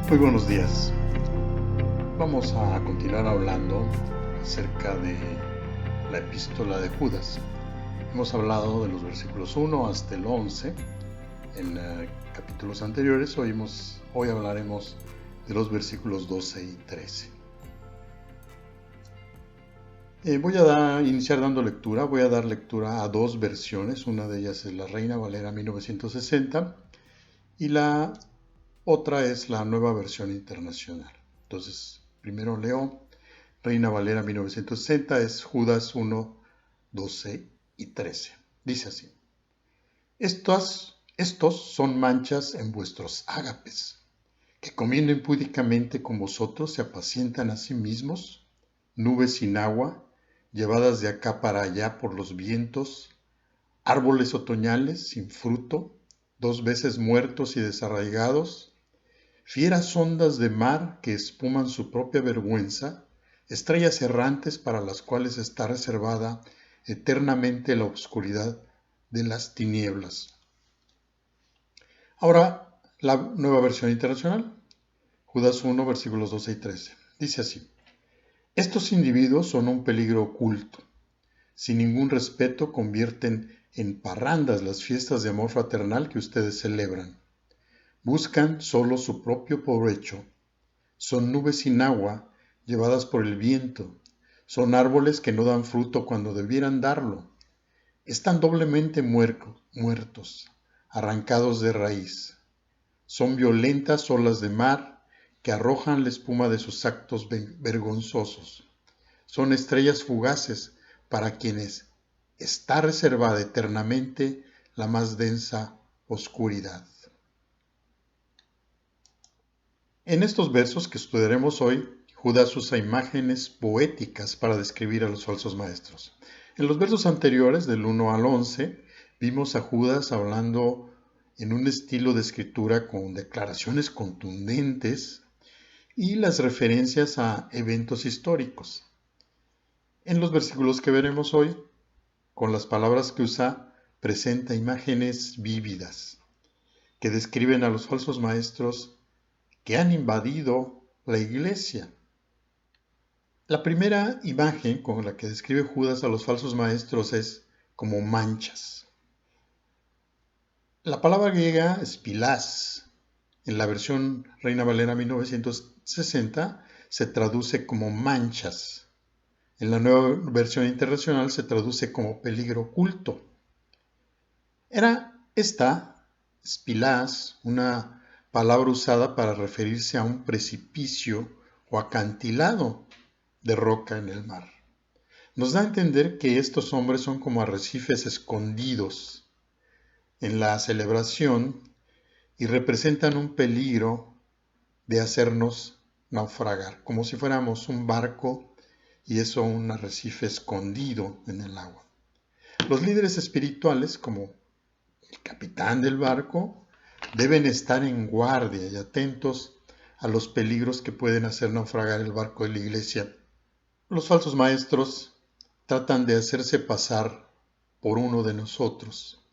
Muy buenos días. Vamos a continuar hablando acerca de la epístola de Judas. Hemos hablado de los versículos 1 hasta el 11 en capítulos anteriores. Hoy hablaremos de los versículos 12 y 13. Voy a iniciar dando lectura. Voy a dar lectura a dos versiones. Una de ellas es la Reina Valera 1960 y la otra es la Nueva Versión Internacional. Entonces, primero leo Reina Valera 1960, es Judas 1, 12 y 13. Dice así: Estos son manchas en vuestros ágapes, que comiendo impúdicamente con vosotros se apacientan a sí mismos, nubes sin agua, llevadas de acá para allá por los vientos, árboles otoñales sin fruto, 2 veces muertos y desarraigados, fieras ondas de mar que espuman su propia vergüenza, estrellas errantes para las cuales está reservada eternamente la oscuridad de las tinieblas. Ahora, la Nueva Versión Internacional, Judas 1, versículos 12 y 13. Dice así: Estos individuos son un peligro oculto. Sin ningún respeto convierten en parrandas las fiestas de amor fraternal que ustedes celebran. Buscan solo su propio provecho. Son nubes sin agua, llevadas por el viento. Son árboles que no dan fruto cuando debieran darlo. Están doblemente muertos, arrancados de raíz. Son violentas olas de mar que arrojan la espuma de sus actos vergonzosos. Son estrellas fugaces para quienes está reservada eternamente la más densa oscuridad. En estos versos que estudiaremos hoy, Judas usa imágenes poéticas para describir a los falsos maestros. En los versos anteriores, del 1 al 11, vimos a Judas hablando en un estilo de escritura con declaraciones contundentes y las referencias a eventos históricos. En los versículos que veremos hoy, con las palabras que usa, presenta imágenes vívidas que describen a los falsos maestros que han invadido la iglesia. La primera imagen con la que describe Judas a los falsos maestros es como manchas. La palabra griega espilás, en la versión Reina Valera 1960, se traduce como manchas. En la nueva versión internacional se traduce como peligro oculto. Era esta, espilás, una palabra usada para referirse a un precipicio o acantilado de roca en el mar. Nos da a entender que estos hombres son como arrecifes escondidos en la celebración y representan un peligro de hacernos naufragar, como si fuéramos un barco y eso un arrecife escondido en el agua. Los líderes espirituales, como el capitán del barco, deben estar en guardia y atentos a los peligros que pueden hacer naufragar el barco de la iglesia. Los falsos maestros tratan de hacerse pasar por uno de nosotros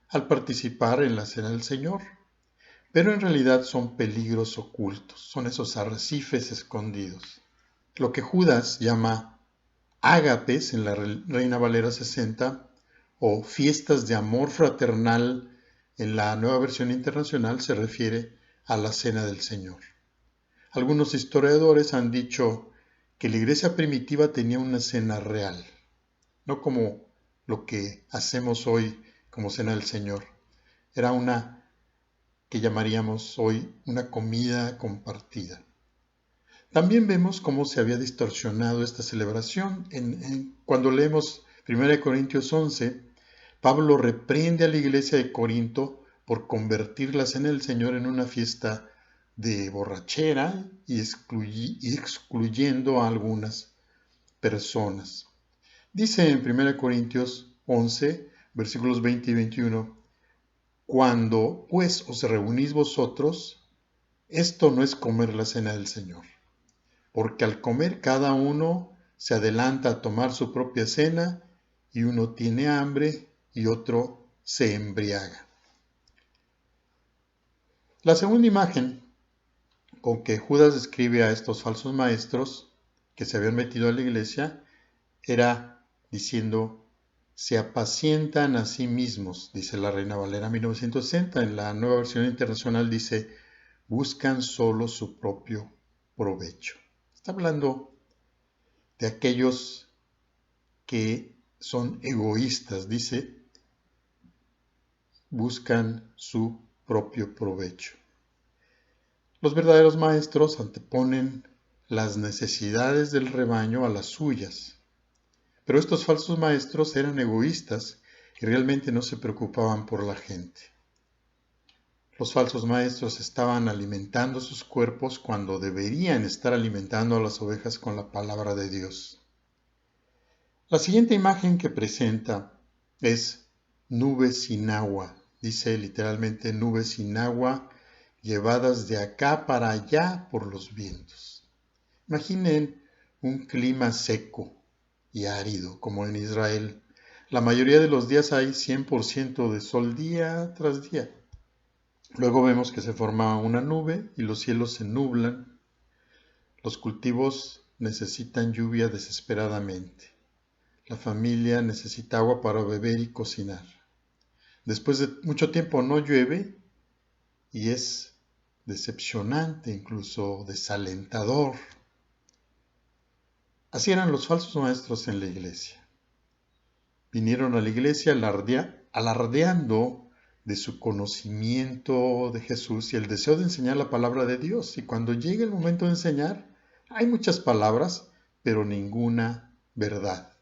al participar en la cena del Señor, pero en realidad son peligros ocultos, son esos arrecifes escondidos. Lo que Judas llama ágapes en la Reina Valera 60 o fiestas de amor fraternal en la Nueva Versión Internacional se refiere a la cena del Señor. Algunos historiadores han dicho que la iglesia primitiva tenía una cena real, no como lo que hacemos hoy como cena del Señor. Era una que llamaríamos hoy una comida compartida. También vemos cómo se había distorsionado esta celebración. Cuando leemos 1 Corintios 11, Pablo reprende a la iglesia de Corinto por convertir la cena del Señor en una fiesta de borrachera y excluyendo a algunas personas. Dice en 1 Corintios 11, versículos 20 y 21, Cuando pues os reunís vosotros, esto no es comer la cena del Señor, porque al comer cada uno se adelanta a tomar su propia cena y uno tiene hambre y otro se embriaga. La segunda imagen con que Judas describe a estos falsos maestros que se habían metido a la iglesia era diciendo: se apacientan a sí mismos, dice la Reina Valera 1960. En la Nueva Versión Internacional dice: buscan solo su propio provecho. Está hablando de aquellos que son egoístas, dice, buscan su propio provecho. Los verdaderos maestros anteponen las necesidades del rebaño a las suyas. Pero estos falsos maestros eran egoístas y realmente no se preocupaban por la gente. Los falsos maestros estaban alimentando sus cuerpos cuando deberían estar alimentando a las ovejas con la palabra de Dios. La siguiente imagen que presenta es nubes sin agua. Dice literalmente nubes sin agua llevadas de acá para allá por los vientos. Imaginen un clima seco y árido como en Israel. La mayoría de los días hay 100% de sol día tras día. Luego vemos que se forma una nube y los cielos se nublan. Los cultivos necesitan lluvia desesperadamente. La familia necesita agua para beber y cocinar. Después de mucho tiempo no llueve y es decepcionante, incluso desalentador. Así eran los falsos maestros en la iglesia. Vinieron a la iglesia alardeando de su conocimiento de Jesús y el deseo de enseñar la palabra de Dios. Y cuando llega el momento de enseñar, hay muchas palabras, pero ninguna verdad.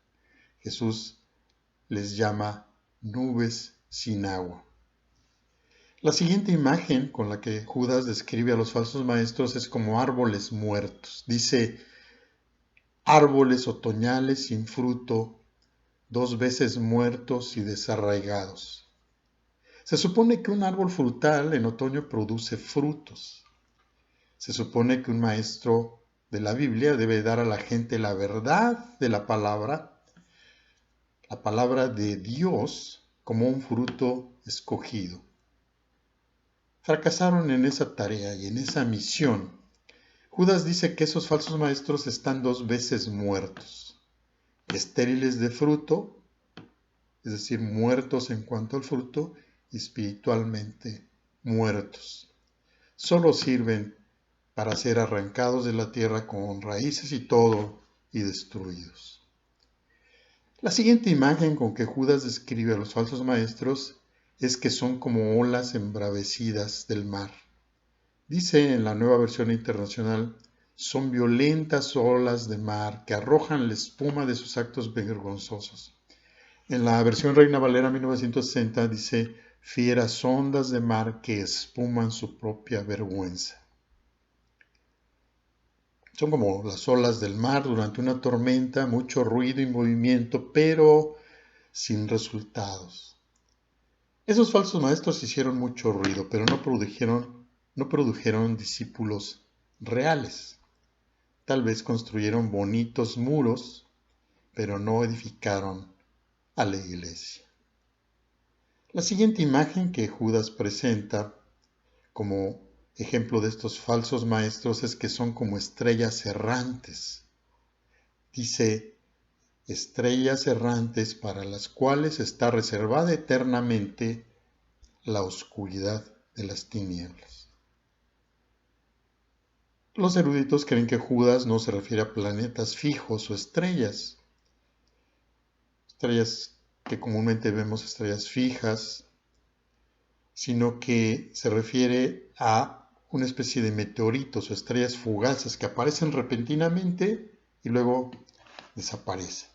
Jesús les llama nubes sin agua. La siguiente imagen con la que Judas describe a los falsos maestros es como árboles muertos. Dice: árboles otoñales sin fruto, 2 veces muertos y desarraigados. Se supone que un árbol frutal en otoño produce frutos. Se supone que un maestro de la Biblia debe dar a la gente la verdad de la palabra de Dios, como un fruto escogido. Fracasaron en esa tarea y en esa misión. Judas dice que esos falsos maestros están 2 veces muertos, estériles de fruto, es decir, muertos en cuanto al fruto, y espiritualmente muertos. Solo sirven para ser arrancados de la tierra con raíces y todo y destruidos. La siguiente imagen con que Judas describe a los falsos maestros es que son como olas embravecidas del mar. Dice en la Nueva Versión Internacional: son violentas olas de mar que arrojan la espuma de sus actos vergonzosos. En la versión Reina Valera 1960 dice: fieras ondas de mar que espuman su propia vergüenza. Son como las olas del mar durante una tormenta, mucho ruido y movimiento, pero sin resultados. Esos falsos maestros hicieron mucho ruido, pero no produjeron discípulos reales. Tal vez construyeron bonitos muros, pero no edificaron a la iglesia. La siguiente imagen que Judas presenta como ejemplo de estos falsos maestros es que son como estrellas errantes. Dice: estrellas errantes para las cuales está reservada eternamente la oscuridad de las tinieblas. Los eruditos creen que Judas no se refiere a planetas fijos o estrellas que comúnmente vemos estrellas fijas, sino que se refiere a una especie de meteoritos o estrellas fugaces que aparecen repentinamente y luego desaparecen.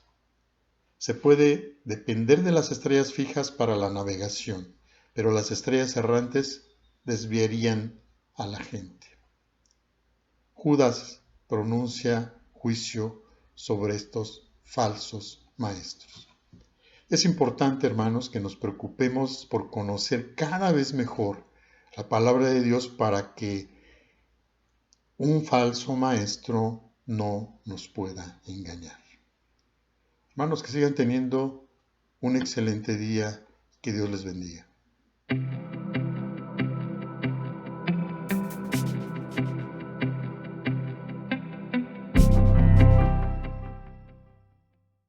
Se puede depender de las estrellas fijas para la navegación, pero las estrellas errantes desviarían a la gente. Judas pronuncia juicio sobre estos falsos maestros. Es importante, hermanos, que nos preocupemos por conocer cada vez mejor la palabra de Dios para que un falso maestro no nos pueda engañar. Hermanos, que sigan teniendo un excelente día. Que Dios les bendiga.